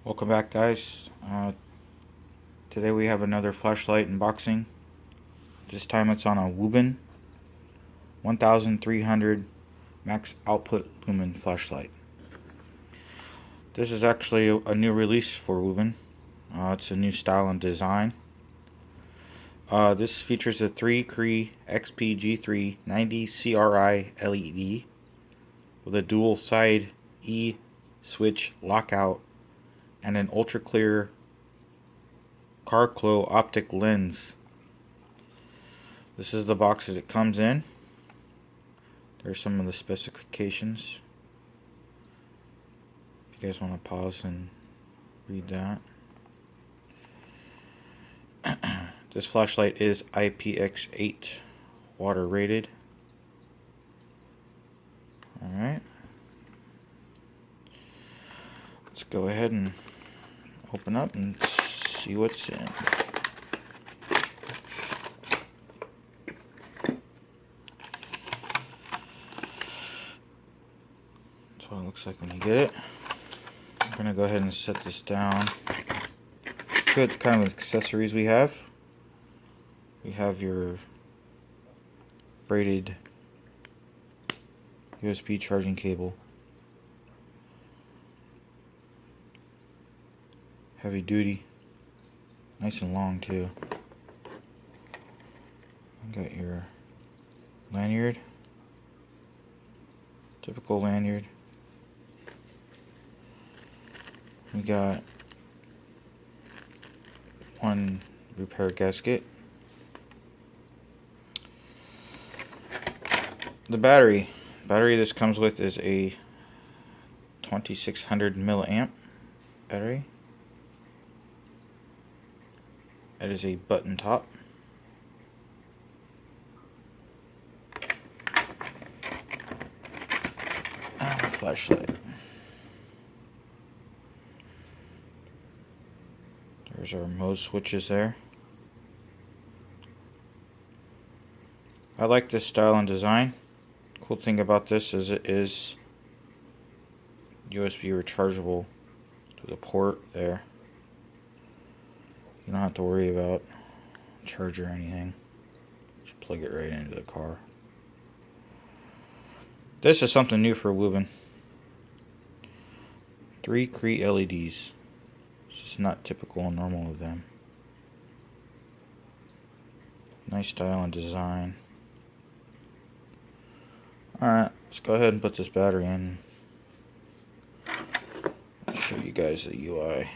Welcome back, guys. Today we have another flashlight unboxing. This time it's on a WUBEN-T046R max output lumen flashlight. This is actually a new release for WUBEN. It's a new style and design. This features a 3-Cree XPG3 90 CRI LED with a dual side E switch lockout and an ultra clear Carclo optic lens. This is the box that it comes in. There's some of the specifications. If you guys want to pause and read that. This flashlight is IPX8 water rated. Alright. Let's go ahead and open up and see what's in. That's what it looks like when you get it. I'm going to go ahead and set this down. Good kind of accessories we have. We have your braided USB charging cable. Heavy duty. Nice and long too. Got your lanyard. Typical lanyard. We got one repair gasket. The battery this comes with is a 2600 milliamp battery. It is a button top. And a flashlight. There's our mode switches there. I like this style and design. Cool thing about this is it is USB rechargeable to the port there. You don't have to worry about charger or anything. Just plug it right into the car. This is something new for WUBEN. 3 Cree LEDs. It's just not typical and normal of them. Nice style and design. Alright, let's go ahead and put this battery in. I'll show you guys the UI.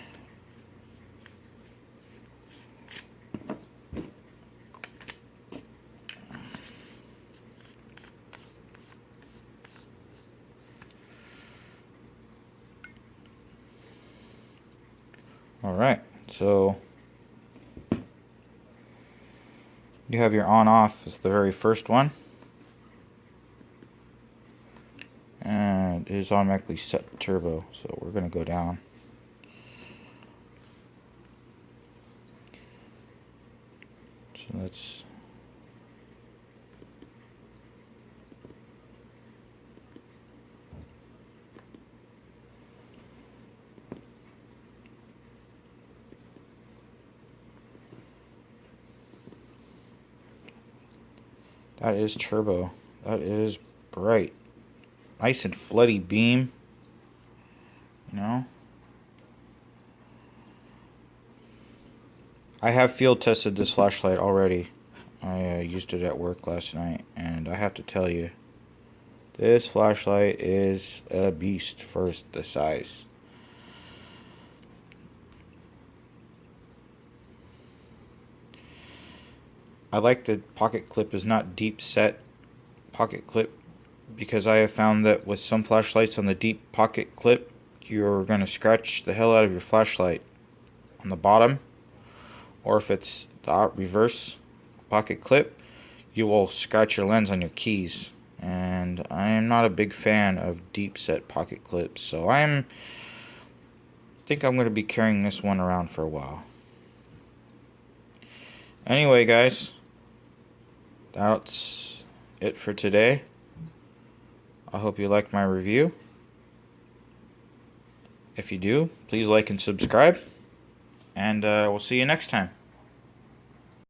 Alright, so you have your on-off is the very first one. And it is automatically set to turbo, so we're going to go down. So that's that is turbo. That is bright. Nice and floody beam. You know? I have field tested this flashlight already. I used it at work last night, and I have to tell you, this flashlight is a beast for the size. I like the pocket clip is not deep set pocket clip, because I have found that with some flashlights on the deep pocket clip, you're going to scratch the hell out of your flashlight on the bottom, or if it's the reverse pocket clip, you will scratch your lens on your keys. And I am not a big fan of deep set pocket clips, so I think I'm going to be carrying this one around for a while. Anyway, guys, that's it for today. I hope you liked my review. If you do, please like and subscribe, and we'll see you next time.